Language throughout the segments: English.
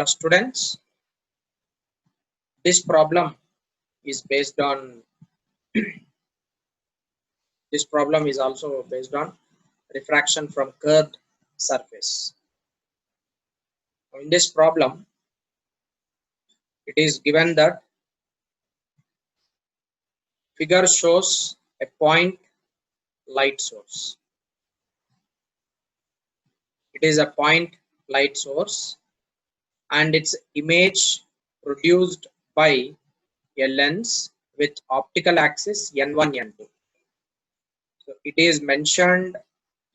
Students, this problem is based on this problem is also based on refraction from curved surface. In this problem, it is given that figure shows a point light source. It is a point light source and its image produced by a lens with optical axis n1, n2. So it is mentioned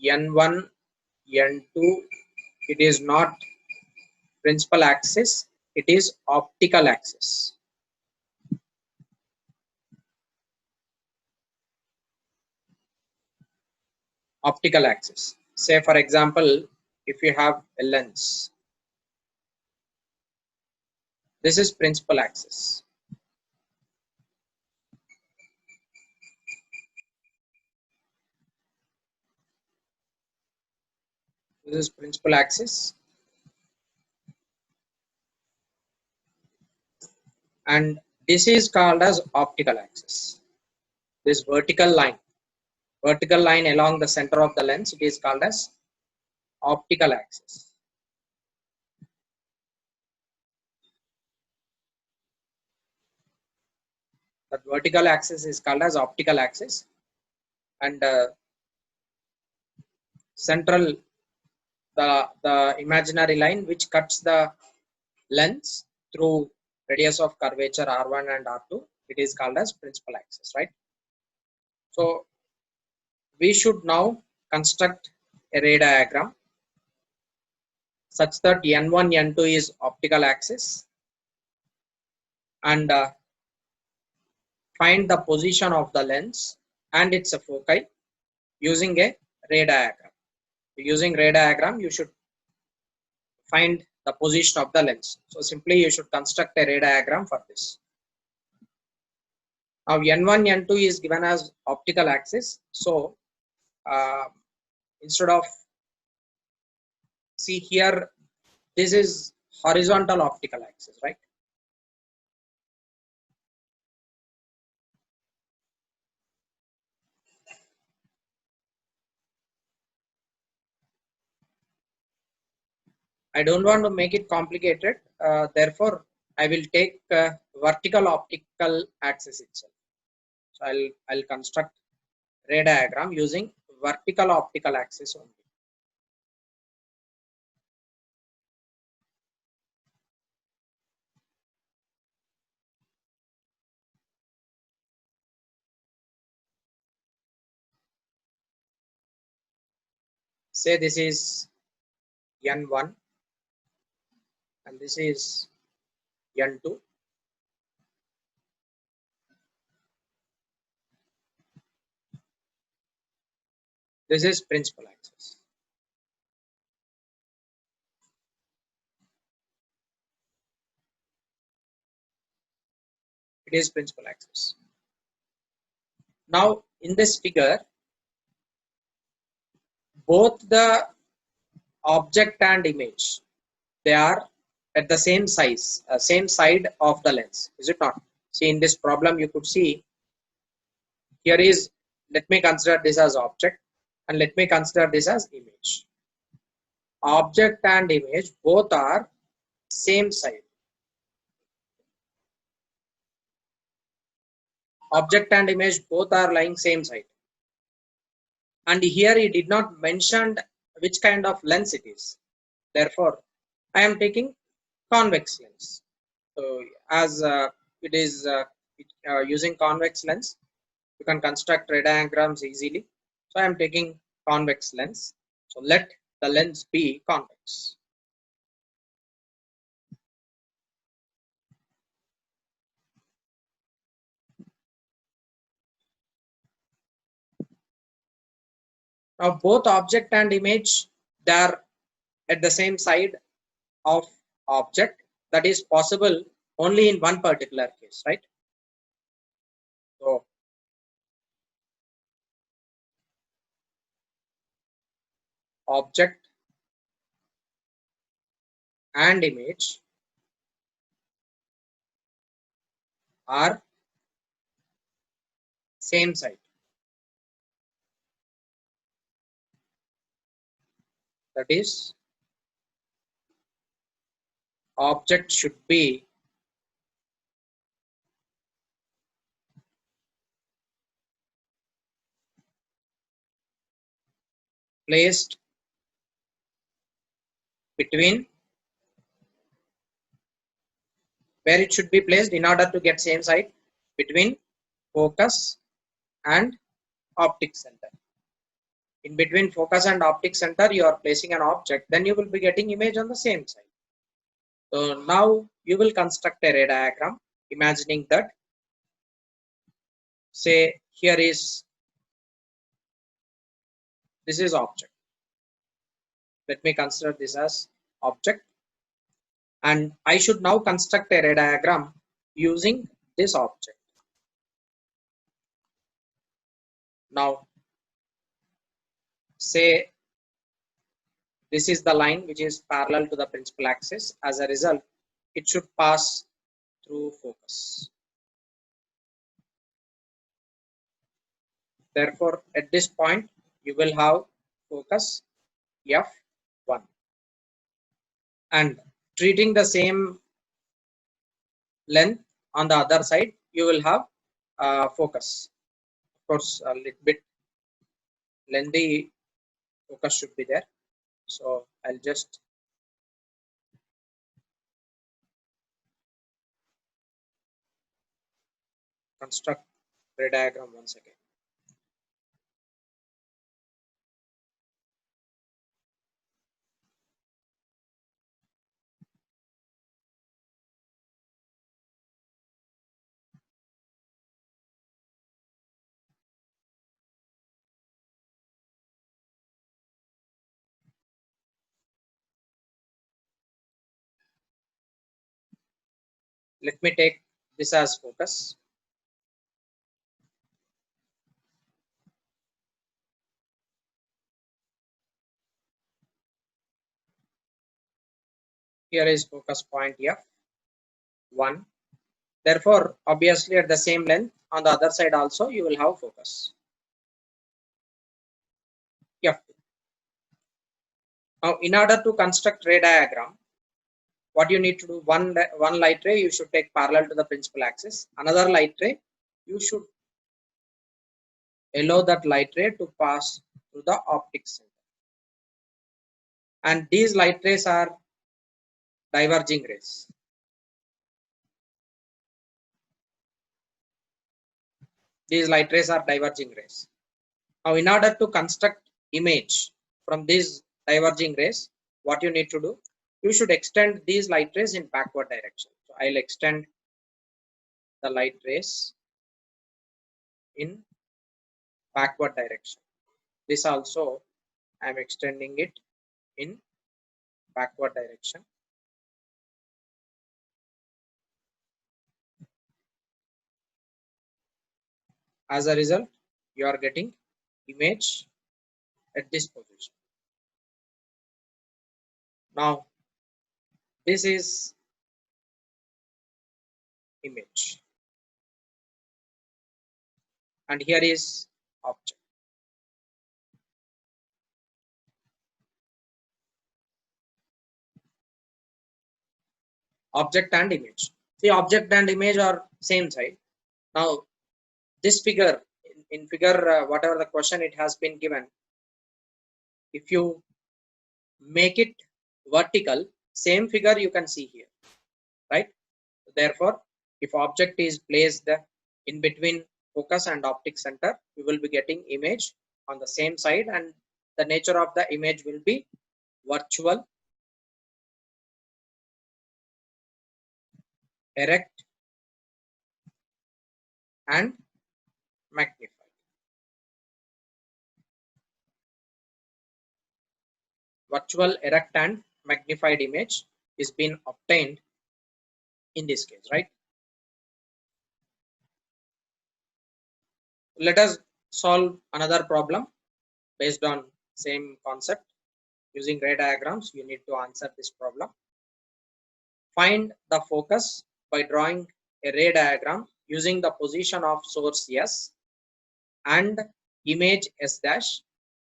n1, n2. It is not principal axis, it is optical axis. Optical axis. Say for example, if you have a lens, this is principal axis. This is principal axis, and this is called as optical axis. This vertical line along the center of the lens, it is called as optical axis. That vertical axis is called as optical axis, and central, the imaginary line which cuts the lens through radius of curvature r1 and r2, it is called as principal axis, right? So we should now construct a ray diagram such that n1, n2 is optical axis, and find the position of the lens and its foci using a ray diagram. Using ray diagram, you should find the position of the lens. So simply you should construct a ray diagram for this. Now n1, n2 is given as optical axis. So instead of, see here, this is horizontal optical axis, right? I don't want to make it complicated. Therefore, I will take vertical optical axis itself. So I'll construct ray diagram using vertical optical axis only. Say this is n1 and this is n2. This is principal axis. It is principal axis. Now in this figure, both the object and image, they are at the same size, same side of the lens, is it not? See, in this problem you could see here is, let me consider this as object and let me consider this as image. Object and image both are same side. Object and image both are lying same side. And here he did not mention which kind of lens it is. Therefore, I am taking convex lens. So as it is using convex lens, you can construct ray diagrams easily. So I am taking convex lens. So let the lens be convex. Now both object and image, they are at the same side of object. That is possible only in one particular case, right? So object and image are same side. That is, object should be placed between, where it should be placed in order to get same side, between focus and optic center. In between focus and optic center, you are placing an object, then you will be getting image on the same side. So now you will construct a ray diagram, imagining that, say here is, this is object. Let me consider this as object, and I should now construct a ray diagram using this object. Now say this is the line which is parallel to the principal axis. As a result, it should pass through focus. Therefore, at this point, you will have focus F1. And treating the same length on the other side, you will have focus. Of course, a little bit lengthy focus should be there. So I'll just construct ray diagram once again. Let me take this as focus. Here is focus point F1. Therefore, obviously at the same length on the other side also you will have focus F2. Now, in order to construct ray diagram, what you need to do, one light ray you should take parallel to the principal axis. Another light ray, you should allow that light ray to pass through the optic center. And these light rays are diverging rays. These light rays are diverging rays. Now, in order to construct image from these diverging rays, what you need to do, you should extend these light rays in backward direction. So I'll extend the light rays in backward direction. This also I am extending it in backward direction. As a result, you are getting image at this position. Now, this is image, and here is object. Object and image. See, object and image are same side. Now, this figure, in figure whatever the question it has been given, if you make it vertical, same figure you can see here, right? Therefore, if object is placed in between focus and optic center, you will be getting image on the same side, and the nature of the image will be virtual, erect, and magnified. Virtual, erect, and magnified image is being obtained in this case, right? Let us solve another problem based on same concept. Using ray diagrams, you need to answer this problem. Find the focus by drawing a ray diagram using the position of source S and image S dash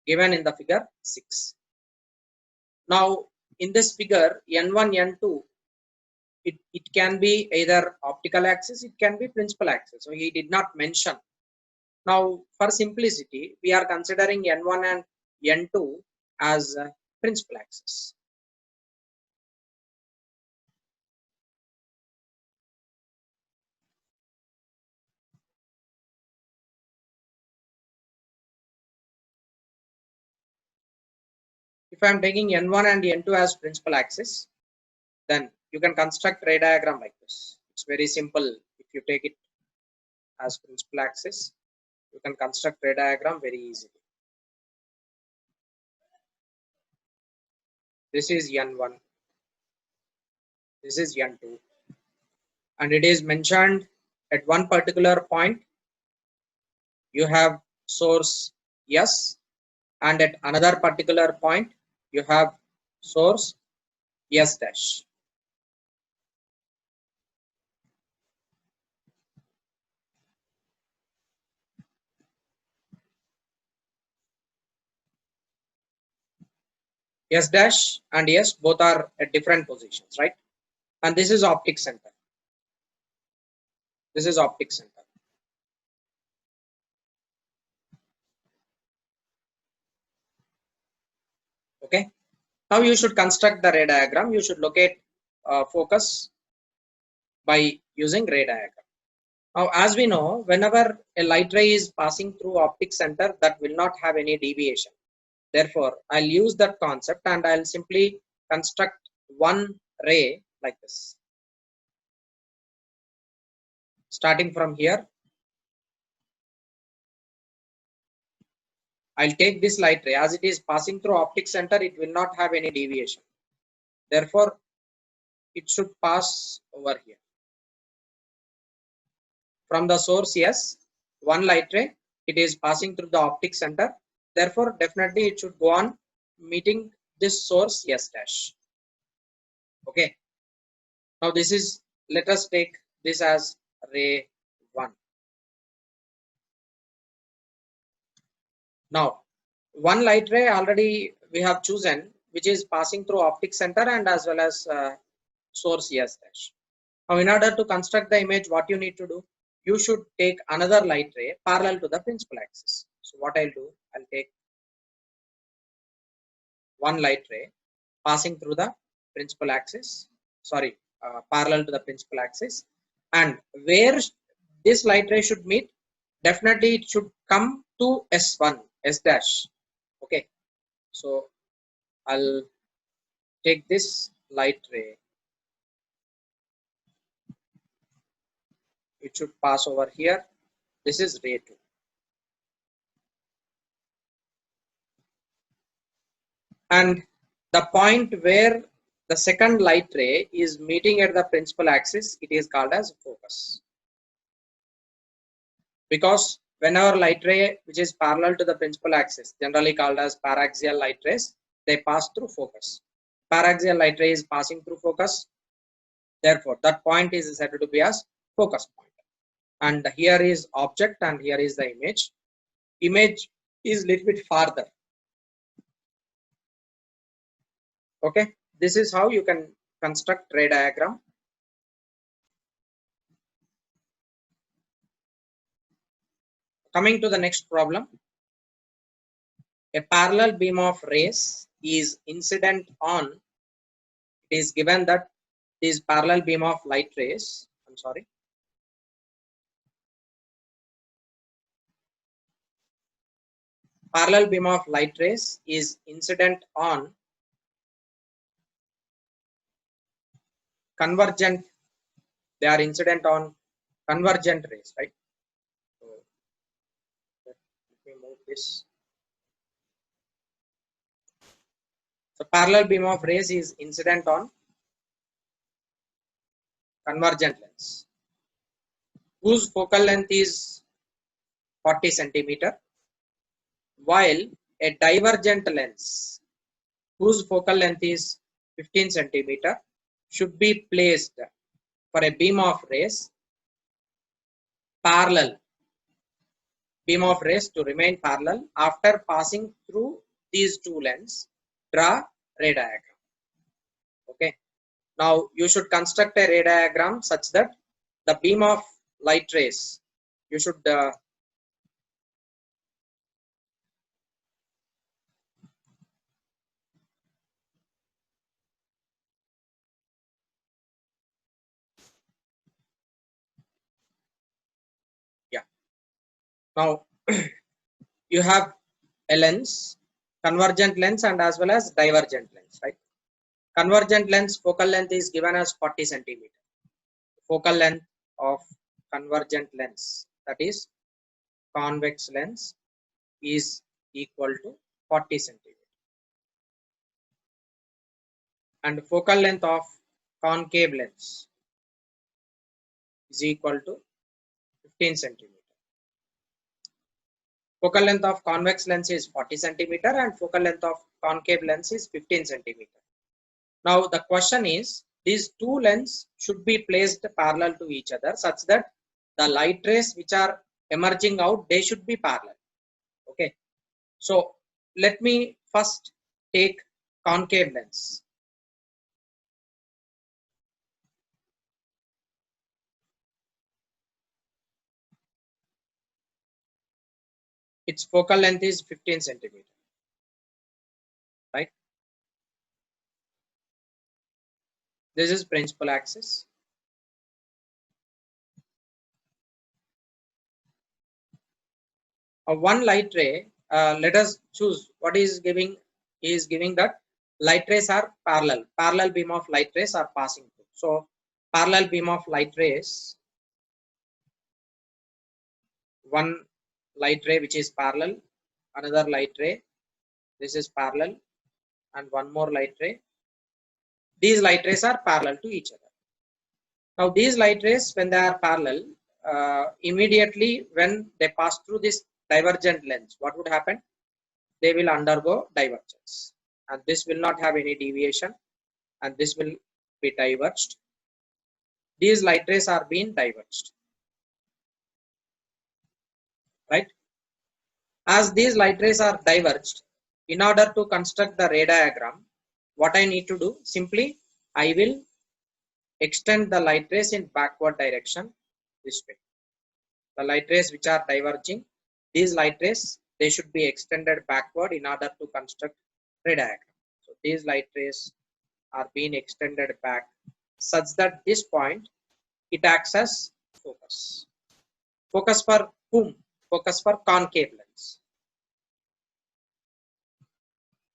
given in the figure 6. Now in this figure N1, N2, it can be either optical axis, it can be principal axis. So he did not mention. Now for simplicity, we are considering N1 and N2 as principal axis. If I am taking N1 and N2 as principal axis, then you can construct ray diagram like this. It's very simple. If you take it as principal axis, you can construct ray diagram very easily. This is N1, this is N2, and it is mentioned at one particular point you have source S, and at another particular point you have source S dash. S dash and S both are at different positions, right? And this is optic center. This is optic center. Okay. Now you should construct the ray diagram. You should locate focus by using ray diagram. Now, as we know, whenever a light ray is passing through optic center, that will not have any deviation. Therefore, I'll use that concept and I'll simply construct one ray like this. Starting from here, I'll take this light ray. As it is passing through optic center, it will not have any deviation. Therefore, it should pass over here. From the source, yes, one light ray, it is passing through the optic center. Therefore, definitely it should go on meeting this source S dash. Okay. Now this is, let us take this as ray 1. Now, one light ray already we have chosen, which is passing through optic center and as well as source S dash. Now, in order to construct the image, what you need to do? You should take another light ray parallel to the principal axis. So what I'll do, I'll take one light ray passing through the principal axis, parallel to the principal axis, and where this light ray should meet, definitely it should come to S1, S dash. Okay, so I'll take this light ray. It should pass over here. This is ray 2. And the point where the second light ray is meeting at the principal axis, it is called as focus. Because whenever light ray which is parallel to the principal axis, generally called as paraxial light rays, they pass through focus. Paraxial light ray is passing through focus. Therefore, that point is said to be as focus point. And here is object and here is the image. Image is little bit farther. Okay, this is how you can construct ray diagram. Coming to the next problem, a parallel beam of rays is incident on, it is given that this parallel beam of light rays, parallel beam of light rays is incident on convergent, they are incident on convergent rays, right? So let me move this. So parallel beam of rays is incident on convergent lens whose focal length is 40 centimeter, while a divergent lens whose focal length is 15 centimeter should be placed for a beam of rays parallel, beam of rays to remain parallel after passing through these two lens. Draw ray diagram. Okay. Now you should construct a ray diagram such that the beam of light rays, you should yeah. Now you have a lens, convergent lens and as well as divergent lens, right? Convergent lens focal length is given as 40 centimeter. Focal length of convergent lens, that is convex lens, is equal to 40 centimeter. And focal length of concave lens is equal to 15 centimeter. Focal length of convex lens is 40 centimeter and focal length of concave lens is 15 centimeter. Now the question is, these two lenses should be placed parallel to each other such that the light rays which are emerging out, they should be parallel. Okay. So let me first take concave lens. Its focal length is 15 centimeter, right? This is principal axis. One light ray, let us choose what is giving. He is giving that light rays are parallel. Parallel beam of light rays are passing through. So parallel beam of light rays, one light ray which is parallel, another light ray, this is parallel, and one more light ray. These light rays are parallel to each other. Now these light rays, when they are parallel, immediately when they pass through this divergent lens, what would happen? They will undergo divergence, and this will not have any deviation, and this will be diverged. These light rays are being diverged, right? As these light rays are diverged, in order to construct the ray diagram, what I need to do, simply I will extend the light rays in backward direction this way. The light rays which are diverging, these light rays, they should be extended backward in order to construct ray diagram. So these light rays are being extended back such that this point, it acts as focus. Focus for whom? Focus for concave lens.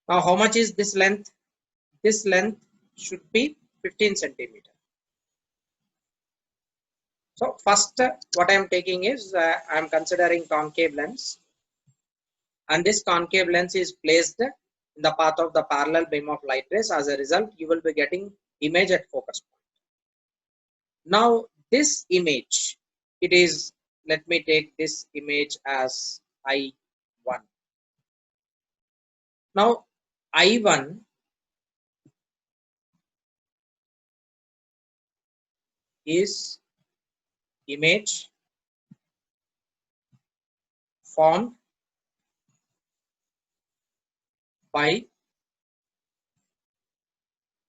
Now how much is this length? This length should be 15 centimeter. So first what I am taking is I am considering concave lens, and this concave lens is placed in the path of the parallel beam of light rays. As a result, you will be getting image at focus point. Now this image, it is, let me take this image as I1. Now I1 is image formed by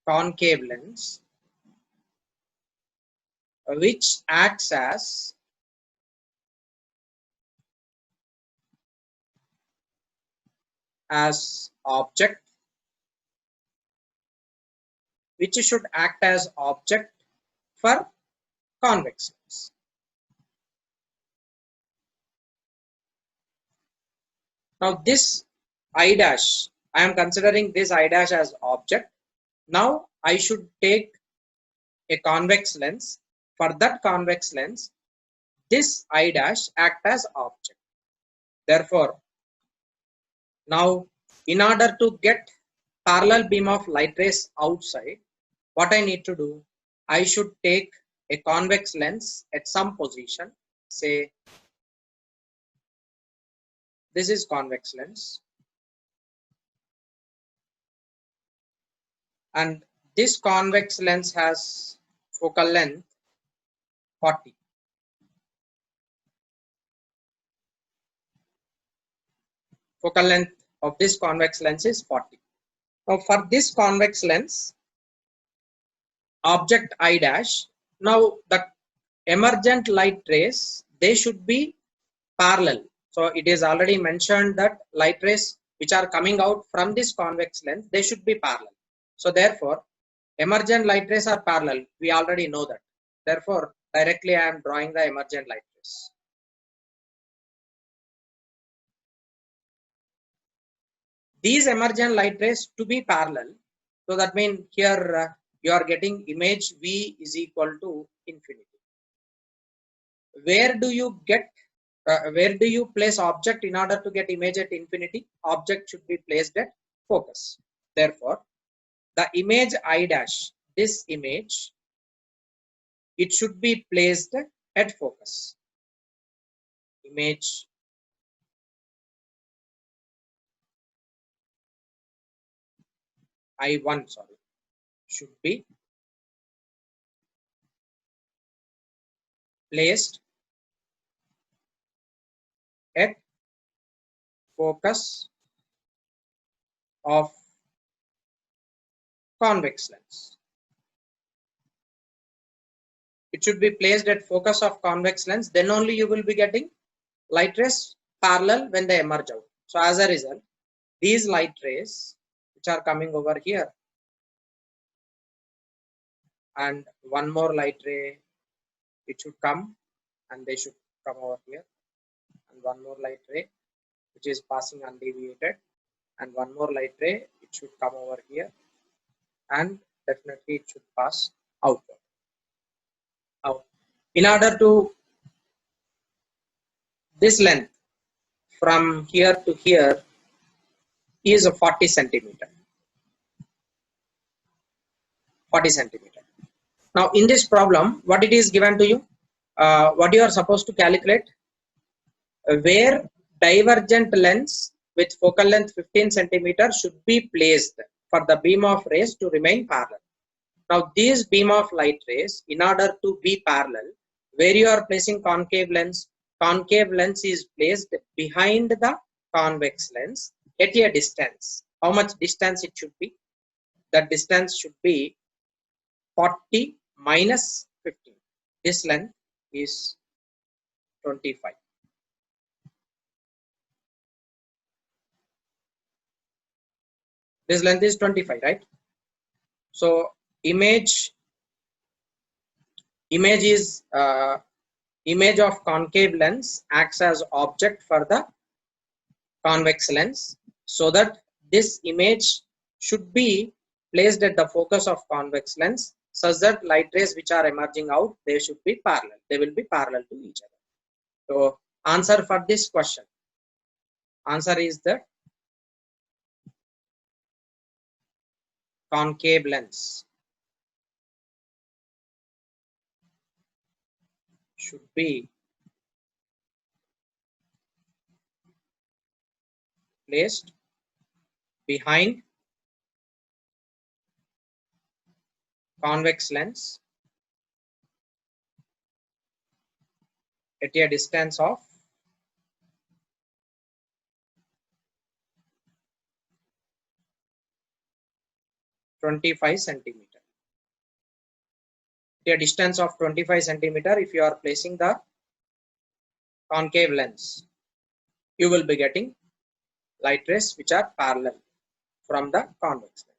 concave lens which acts as object, which should act as object for convex lens. Now this I dash, I am considering this I dash as object. Now I should take a convex lens. For that convex lens, this I dash act as object. Therefore, now in order to get parallel beam of light rays outside, what I need to do, I should take a convex lens at some position. Say this is convex lens, and this convex lens has focal length 40. focal length of this convex lens is 40. Now for this convex lens, object I dash, now the emergent light rays, they should be parallel. So it is already mentioned that light rays which are coming out from this convex lens, they should be parallel. So therefore, emergent light rays are parallel. We already know that. Therefore, directly I am drawing the emergent light rays. These emergent light rays to be parallel. So that means here you are getting image V is equal to infinity. Where do you get where do you place object in order to get image at infinity? Object should be placed at focus. Therefore, the image I dash, this image, it should be placed at focus. Image I1, sorry, should be placed at focus of convex lens. It should be placed at focus of convex lens, then only you will be getting light rays parallel when they emerge out. So as a result, these light rays which are coming over here and one more light ray, it should come and they should come over here, and one more light ray which is passing undeviated, and one more light ray, it should come over here and definitely it should pass outward. Now, in order to this length from here to here is a 40 centimeter. 40 centimeter. Now in this problem, what it is given to you, what you are supposed to calculate, where divergent lens with focal length 15 centimeter should be placed for the beam of rays to remain parallel. Now these beam of light rays, in order to be parallel, where you are placing concave lens is placed behind the convex lens at a distance. How much distance it should be? That distance should be 40 minus 15. This length is 25. This length is 25, right? So image is image of concave lens acts as object for the convex lens, so that this image should be placed at the focus of convex lens such that light rays which are emerging out, they should be parallel. They will be parallel to each other. So answer for this question, answer is that concave lens should be placed behind convex lens at a distance of 25 centimeter. At a distance of 25 centimeter, if you are placing the concave lens, you will be getting light rays which are parallel from the convex lens.